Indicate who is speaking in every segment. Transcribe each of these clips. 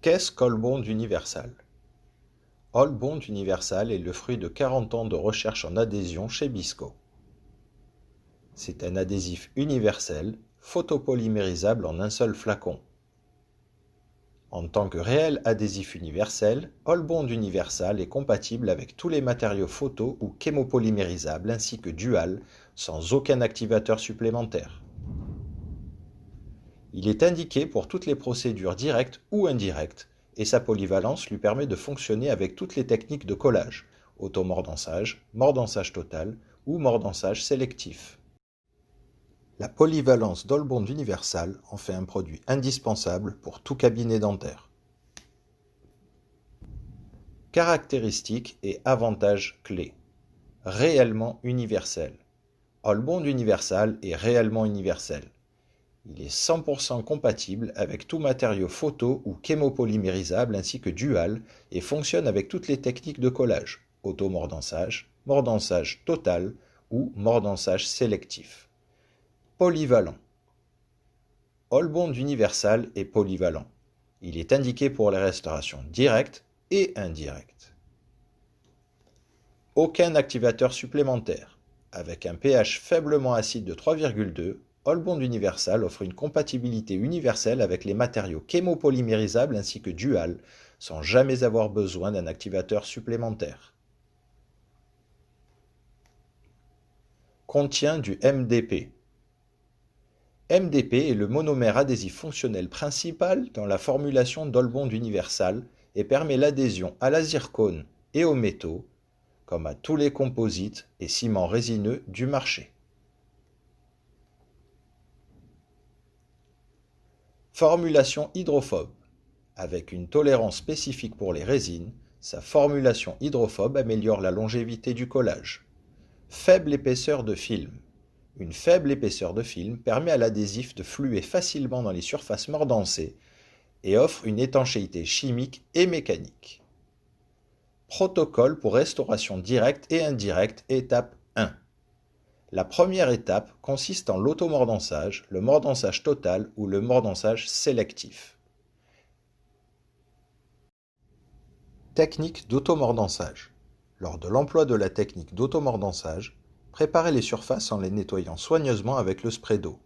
Speaker 1: Qu'est-ce qu'All Bond Universal? All Bond Universal est le fruit de 40 ans de recherche en adhésion chez Bisco. C'est un adhésif universel, photopolymérisable en un seul flacon. En tant que réel adhésif universel, All Bond Universal est compatible avec tous les matériaux photo ou chémopolymérisables ainsi que dual, sans aucun activateur supplémentaire. Il est indiqué pour toutes les procédures directes ou indirectes, et sa polyvalence lui permet de fonctionner avec toutes les techniques de collage, automordançage, mordançage total ou mordançage sélectif. La polyvalence d'All Bond Universal en fait un produit indispensable pour tout cabinet dentaire. Caractéristiques et avantages clés. Réellement universel. All Bond Universal est réellement universel. Il est 100% compatible avec tout matériau photo ou chémopolymérisable ainsi que dual et fonctionne avec toutes les techniques de collage, automordançage, mordançage total ou mordançage sélectif. Polyvalent. All Bond Universal est polyvalent. Il est indiqué pour les restaurations directes et indirectes. Aucun activateur supplémentaire. Avec un pH faiblement acide de 3,2, All Bond Universal offre une compatibilité universelle avec les matériaux chémopolymérisables ainsi que dual, sans jamais avoir besoin d'un activateur supplémentaire. Contient du MDP. MDP est le monomère adhésif fonctionnel principal dans la formulation d'All Bond Universal et permet l'adhésion à la zircone et aux métaux, comme à tous les composites et ciments résineux du marché. Formulation hydrophobe. Avec une tolérance spécifique pour les résines, sa formulation hydrophobe améliore la longévité du collage. Faible épaisseur de film. Une faible épaisseur de film permet à l'adhésif de fluer facilement dans les surfaces mordancées et offre une étanchéité chimique et mécanique. Protocole pour restauration directe et indirecte, étape 1. La première étape consiste en l'automordançage, le mordançage total ou le mordançage sélectif. Technique d'automordançage. Lors de l'emploi de la technique d'automordançage, préparez les surfaces en les nettoyant soigneusement avec le spray d'eau.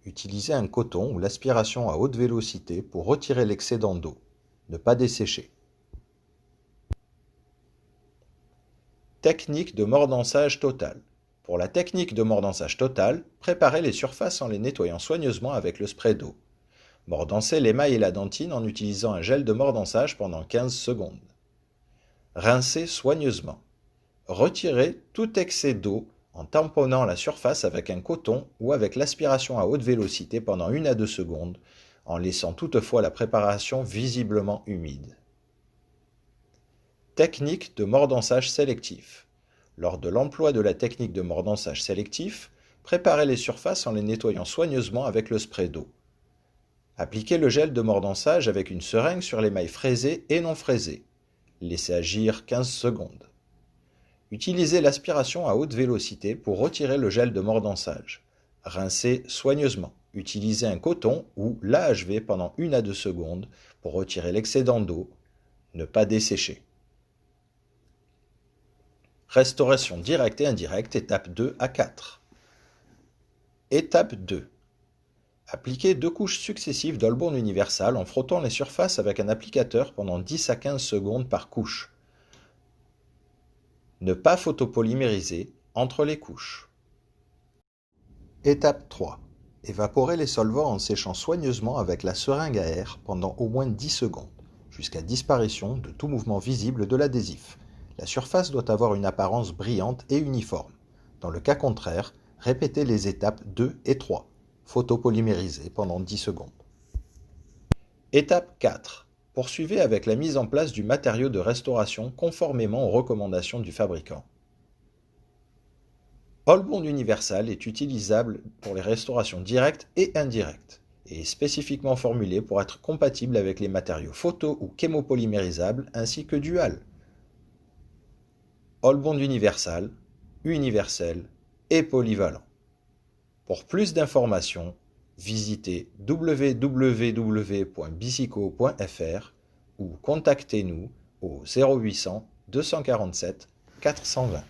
Speaker 1: Utilisez un coton ou l'aspiration à haute vélocité pour retirer l'excédent d'eau. Ne pas dessécher. Technique de mordançage total. Pour la technique de mordançage total, préparez les surfaces en les nettoyant soigneusement avec le spray d'eau. Mordancez l'émail et la dentine en utilisant un gel de mordançage pendant 15 secondes. Rincez soigneusement. Retirez tout excès d'eau en tamponnant la surface avec un coton ou avec l'aspiration à haute vélocité pendant 1 à 2 secondes, en laissant toutefois la préparation visiblement humide. Technique de mordançage sélectif. Lors de l'emploi de la technique de mordançage sélectif, préparez les surfaces en les nettoyant soigneusement avec le spray d'eau. Appliquez le gel de mordançage avec une seringue sur l'émail fraisé et non fraisé. Laissez agir 15 secondes. Utilisez l'aspiration à haute vélocité pour retirer le gel de mordançage. Rincez soigneusement. Utilisez un coton ou l'AHV pendant 1 à 2 secondes pour retirer l'excédent d'eau. Ne pas dessécher. Restauration directe et indirecte, étape 2 à 4. Étape 2. Appliquez 2 couches successives d'All Bond Universal en frottant les surfaces avec un applicateur pendant 10 à 15 secondes par couche. Ne pas photopolymériser entre les couches. Étape 3. Évaporer les solvants en séchant soigneusement avec la seringue à air pendant au moins 10 secondes, jusqu'à disparition de tout mouvement visible de l'adhésif. La surface doit avoir une apparence brillante et uniforme. Dans le cas contraire, répétez les étapes 2 et 3, photopolymériser pendant 10 secondes. Étape 4. Poursuivez avec la mise en place du matériau de restauration conformément aux recommandations du fabricant. All Bond Universal est utilisable pour les restaurations directes et indirectes et est spécifiquement formulé pour être compatible avec les matériaux photo ou chémopolymérisables ainsi que dual. All Bond Universal, universel et polyvalent. Pour plus d'informations, visitez www.bisico.fr ou contactez-nous au 0800 247 420.